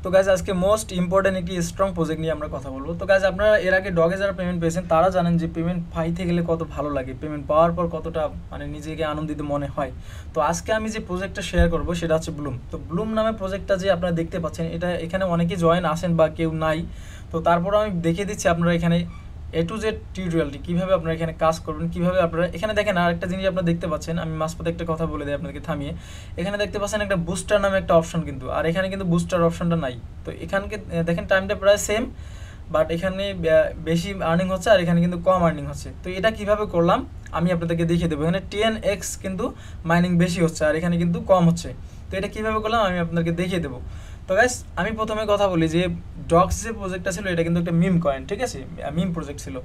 তো গাইজ আজকে most important একটি স্ট্রং প্রজেক্ট নিয়ে আমরা কথা বলবো। তো গাইজ আপনারা এর আগে ডগে যারা পেমেন্ট পেয়েছেন তারা জানেন যে পেমেন্ট পাইতে গেলে কত ভালো লাগে, পেমেন্ট পাওয়ার পর কতটা মানে নিজেকে আনন্দিত মনে হয়। তো আজকে আমি যে প্রজেক্টটা শেয়ার করবো সেটা হচ্ছে ব্লুম। তো ব্লুম নামে প্রজেক্টটা যে আপনারা দেখতে পাচ্ছেন, এটা এখানে অনেকেই জয়েন আসেন বা কেউ নাই। তো তারপর আমি দেখিয়ে দিচ্ছি আপনারা এখানে A to Z টিউটোরিয়ালটি কীভাবে আপনারা এখানে কাজ করবেন, কীভাবে আপনারা এখানে দেখেন। আর একটা জিনিস আপনারা দেখতে পাচ্ছেন, আমি মাঝপথে একটা কথা বলে দিই আপনাদেরকে থামিয়ে। এখানে দেখতে পাচ্ছেন একটা বুস্টার নামে একটা অপশন কিন্তু, আর এখানে কিন্তু বুস্টার অপশনটা নাই। তো এখানকে দেখেন টাইমটা প্রায় সেম, বাট এখানে বেশি আর্নিং হচ্ছে আর এখানে কিন্তু কম আর্নিং হচ্ছে। তো এটা কিভাবে করলাম আমি আপনাদেরকে দেখিয়ে দেবো। এখানে 10x কিন্তু মাইনিং বেশি হচ্ছে আর এখানে কিন্তু কম হচ্ছে। তো এটা কীভাবে করলাম আমি আপনাদেরকে দেখিয়ে দেবো। তো গাইস আমি প্রথমে কথা বলি যে ডগস যে প্রজেক্টটা ছিল এটা কিন্তু একটা মিম কয়েন, ঠিক আছে, মিম প্রজেক্ট ছিল।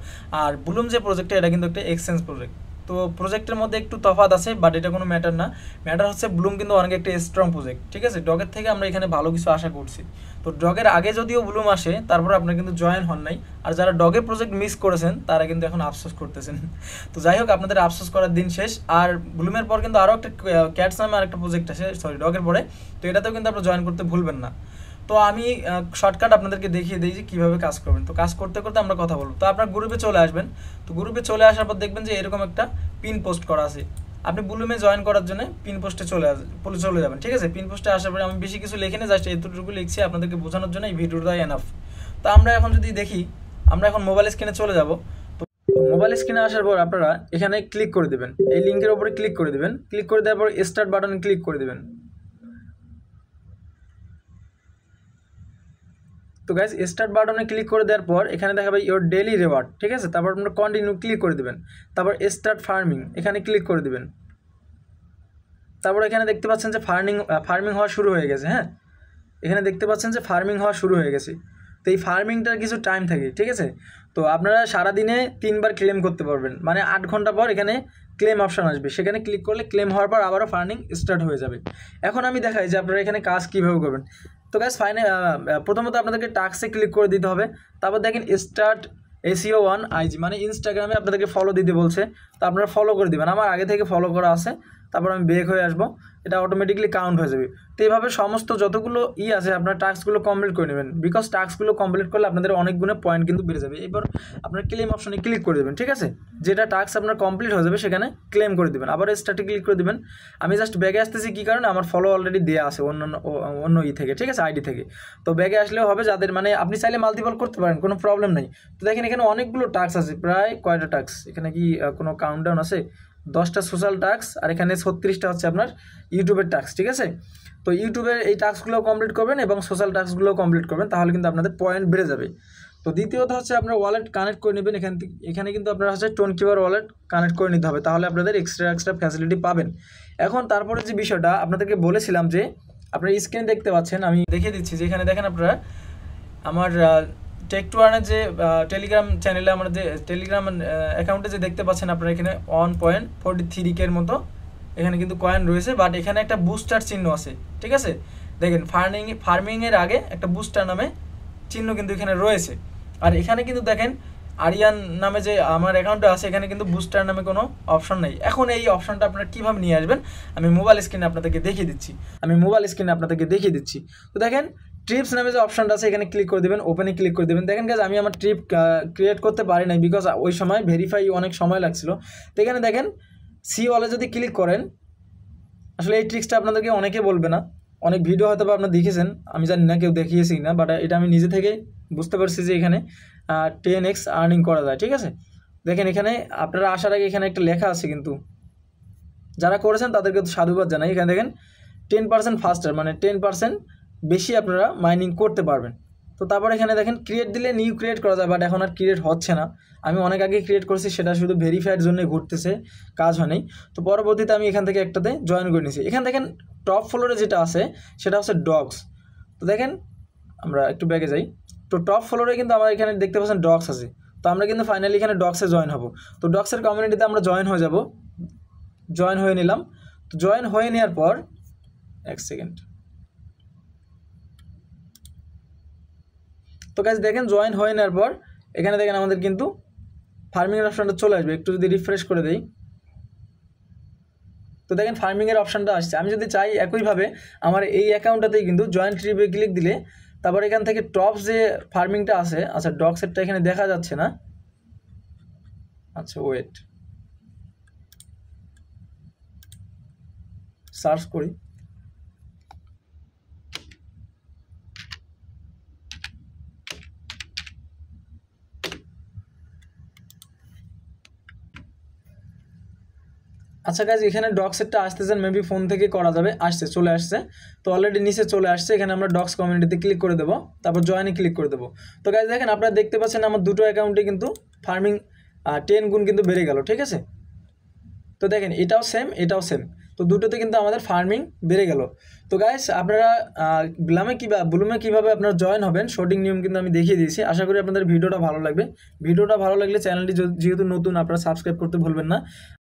আর ব্লুম যে প্রজেক্টটা এটা কিন্তু একটা এক্সচেঞ্জ প্রজেক্ট। তো প্রজেক্টের মধ্যে একটু তফাৎ আছে, বাট এটা কোনো ম্যাটার না। ম্যাটার হচ্ছে ব্লুম কিন্তু অনেক একটা স্ট্রং প্রজেক্ট, ঠিক আছে। ডগের থেকে আমরা এখানে ভালো কিছু আশা করছি। তো ডগের আগে যদিও ব্লুম আসে, তারপর আপনারা কিন্তু জয়েন হন নাই। আর যারা ডগের প্রজেক্ট মিস করেছেন তারা কিন্তু এখন আফসোস করতেছেন। তো যাই হোক, আপনাদের আফসোস করার দিন শেষ। আর ব্লুমের পর কিন্তু আরও একটা ক্যাটস নামে আরেকটা প্রজেক্ট আছে, সরি ডগের পরে। তো এটাতেও কিন্তু আপনারা জয়েন করতে ভুলবেন না। তো আমি শর্টকাট আপনাদেরকে দেখিয়ে দিই যে কীভাবে কাজ করবেন। তো কাজ করতে করতে আমরা কথা বলবো। তো আপনার গ্রুপে চলে আসবেন। তো গ্রুপে চলে আসার পর দেখবেন যে এরকম একটা পিন পোস্ট করা আছে। আপনি ব্লুমে জয়েন করার জন্য পিন পোস্টে চলে যাবেন, ঠিক আছে। পিন পোস্টে আসার পরে আমি বেশি কিছু লিখিনি, জাস্ট এতটুকু লিখছি আপনাদেরকে বোঝানোর জন্য। এই ভিডিওটাই এনাফ। তো আমরা এখন যদি দেখি, আমরা এখন মোবাইল স্ক্রিনে চলে যাব। তো মোবাইল স্ক্রিনে আসার পর আপনারা এখানে ক্লিক করে দেবেন, এই লিঙ্কের উপরে ক্লিক করে দেবেন। ক্লিক করে দেওয়ার পর স্টার্ট বাটনে ক্লিক করে দেবেন। তো গাইজ স্টার্ট বাটনে ক্লিক করে দেওয়ার পর এখানে দেখাবে ইওর ডেইলি রিওয়ার্ড, ঠিক আছে। তারপর আপনারা কন্টিনিউ ক্লিক করে দেবেন। তারপর স্টার্ট ফার্মিং এখানে ক্লিক করে দেবেন। তারপর এখানে দেখতে পাচ্ছেন যে ফার্মিং হওয়া শুরু হয়ে গেছে। হ্যাঁ, এখানে দেখতে পাচ্ছেন যে ফার্মিং হওয়া শুরু হয়ে গেছে। তো এই ফার্মিংটার কিছু টাইম থাকে, ঠিক আছে। তো আপনারা সারাদিনে 3বার ক্লেম করতে পারবেন, মানে 8 ঘন্টা পর এখানে ক্লেম অপশান আসবে, সেখানে ক্লিক করলে ক্লেম হওয়ার পর আবারও ফার্মিং স্টার্ট হয়ে যাবে। এখন আমি দেখাই যে আপনারা এখানে কাজ কীভাবে করবেন। তো গাইস প্রথমত আপনাদেরকে টাস্কে ক্লিক করে দিতে হবে। তারপর দেখেন স্টার্ট SEO 1 IG, মানে ইনস্টাগ্রামে আপনাদেরকে ফলো দিতে বলছে। তো আপনারা ফলো করে দেবেন, আমার আগে থেকে ফলো করা আছে। তারপর আমি ব্যাক হয়ে আসবো, এটা অটোমেটিকলি কাউন্ট হয়ে যাবে। তো এইভাবে সমস্ত যতগুলো আছে আপনার টাস্কগুলো কমপ্লিট করে নেবেন, বিকজ টাস্কগুলো কমপ্লিট করলে আপনাদের অনেক গুণে পয়েন্ট কিন্তু বেড়ে যাবে। এবার আপনার ক্লেম অপশনে ক্লিক করে দেবেন, ঠিক আছে। যেটা টাস্ক আপনার কমপ্লিট হয়ে যাবে সেখানে ক্লেম করে দেবেন, আবার স্টার্টে ক্লিক করে দেবেন। আমি জাস্ট ব্যাগে আসতেছি, কী কারণে আমার ফলো অলরেডি দেওয়া আছে অন্য থেকে, ঠিক আছে, আইডি থেকে। তো ব্যাগে আসলেও হবে যাদের, মানে আপনি চাইলে মাল্টিপল করতে পারেন, কোনো প্রবলেম নেই। তো দেখেন এখানে অনেকগুলো টাস্ক আছে, প্রায় কয়টা টাস্ক এখানে, কি কোনো কাউন্টডাউন আছে? 10টা সোশ্যাল টাস্ক আর এখানে 36টা হচ্ছে আপনার ইউটিউবের টাস্ক, ঠিক আছে। তো ইউটিউবের এই টাস্কগুলো কমপ্লিট করবেন এবং সোশ্যাল টাস্কগুলো কমপ্লিট করবেন, তাহলে কিন্তু আপনাদের পয়েন্ট বেড়ে যাবে। তো দ্বিতীয়ত হচ্ছে আপনার ওয়ালেট কানেক্ট করে নেবেন। এখানে কিন্তু আপনার হচ্ছে টোনকিপার ওয়ালেট কানেক্ট করে নিতে হবে, তাহলে আপনাদের এক্সট্রা ফ্যাসিলিটি পাবেন। এখন তারপরে যে বিষয়টা আপনাদেরকে বলেছিলাম যে আপনার স্ক্রিনে দেখতে পাচ্ছেন, আমি দেখিয়ে দিচ্ছি যে এখানে দেখেন আপনারা আমার টেক টু আর্নের যে টেলিগ্রাম চ্যানেলে, আমার যে টেলিগ্রাম অ্যাকাউন্টে যে দেখতে পাচ্ছেন আপনারা এখানে 1.43K মতো এখানে কিন্তু কয়েন রয়েছে। বাট এখানে একটা বুস্টার চিহ্ন আছে, ঠিক আছে। দেখেন ফার্মিংয়ের আগে একটা বুস্টার নামে চিহ্ন কিন্তু এখানে রয়েছে। আর এখানে কিন্তু দেখেন আরিয়ান নামে যে আমার অ্যাকাউন্টটা আছে, এখানে কিন্তু বুস্টার নামে কোনো অপশন নেই। এখন এই অপশনটা আপনারা কীভাবে নিয়ে আসবেন আমি মোবাইল স্ক্রিনে আপনাদেরকে দেখিয়ে দিচ্ছি। তো দেখেন ট্রিপস নামে যে অপশনটা আছে এখানে ক্লিক করে দেবেন, ওপেনে ক্লিক করে দেবেন। দেখেন গাইজ আমি আমার ট্রিপ ক্রিয়েট করতে পারি নাই, বিকজ ওই সময় ভেরিফাই অনেক সময় লাগছিল। তো এখানে দেখেন সি ওয়ালে যদি ক্লিক করেন, আসলে এই ট্রিক্সটা আপনাদেরকে অনেকে বলবে না, অনেক ভিডিও হয়তো বা আপনারা দেখেছেন, আমি জানি না কেউ দেখিয়েছি না, বাট এটা আমি নিজে থেকে বুঝতে পারছি যে এখানে 10x আর্নিং করা যায়, ঠিক আছে। দেখেন এখানে আপনারা আসার আগে এখানে একটা লেখা আছে, কিন্তু যারা করেছেন তাদেরকে তো সাধুবাদ জানাই। এখানে দেখেন 10% ফাস্টার, মানে 10% বেশি আপনারা মাইনিং করতে পারবেন। তো তারপর এখানে দেখেন ক্রিয়েট দিলে নিউ ক্রিয়েট করা যায়, বাট এখন আর ক্রিয়েট হচ্ছে না। আমি অনেক আগে ক্রিয়েট করছি, সেটা শুধু ভেরিফাইয়ের জন্যই ঘুরতেছে, কাজ হয় নাই। তো পরবর্তীতে আমি এখান থেকে একটাতে জয়েন করে নিয়েছি। এখানে দেখেন টপ ফ্লোরে যেটা আছে সেটা হচ্ছে ডগস। তো দেখেন আমরা একটু ব্যাগে যাই। তো টপ ফ্লোরে কিন্তু আমার এখানে দেখতে পাচ্ছেন ডগস আছে। তো আমরা কিন্তু ফাইনালি এখানে ডগসে জয়েন হব। তো ডগসের কমিউনিটিতে আমরা জয়েন হয়ে যাব, জয়েন হয়ে নিলাম। তো জয়েন হয়ে নেওয়ার পর এক সেকেন্ড, তো গাইস দেখেন জয়েন হয়ে নেওয়ার পর এখানে দেখেন আমাদের কিন্তু ফার্মিংয়ের অপশানটা চলে আসবে। একটু যদি রিফ্রেশ করে দেই, তো দেখেন ফার্মিংয়ের অপশানটা আসছে। আমি যদি চাই একইভাবে আমার এই অ্যাকাউন্টটাতেই কিন্তু জয়েন ট্রিপে ক্লিক দিলে তারপর এখান থেকে টপ যে ফার্মিংটা আছে, আচ্ছা ডগ সেটটা এখানে দেখা যাচ্ছে না, আচ্ছা ওয়েট সার্চ করি। আচ্ছা গাইজ, এখানে ডগ সেটটা আসতেছেন মেবি ফোন থেকে করা যাবে, চলে আসছে। তো অলরেডি নিচে চলে আসছে, এখানে আমরা ডগস কমিউনিটিতে ক্লিক করে দেবো, তারপর জয়েনে ক্লিক করে দেবো। তো গাইজ দেখেন, আপনারা দেখতে পাচ্ছেন আমার দুটো অ্যাকাউন্টে কিন্তু ফার্মিং 10 গুণ কিন্তু বেড়ে গেল, ঠিক আছে। তো দেখেন এটাও সেম, এটাও সেম, তো দুটোতে কিন্তু আমাদের ফার্মিং বেড়ে গেল। তো গাইস আপনারা ব্লুমে কীভাবে আপনারা জয়েন হবেন সঠিক নিয়ম কিন্তু আমি দেখিয়ে দিয়েছি। আশা করি আপনাদের ভিডিওটা ভালো লাগবে। ভিডিওটা ভালো লাগলে চ্যানেলটি যেহেতু নতুন, আপনারা সাবস্ক্রাইব করতে ভুলবেন না।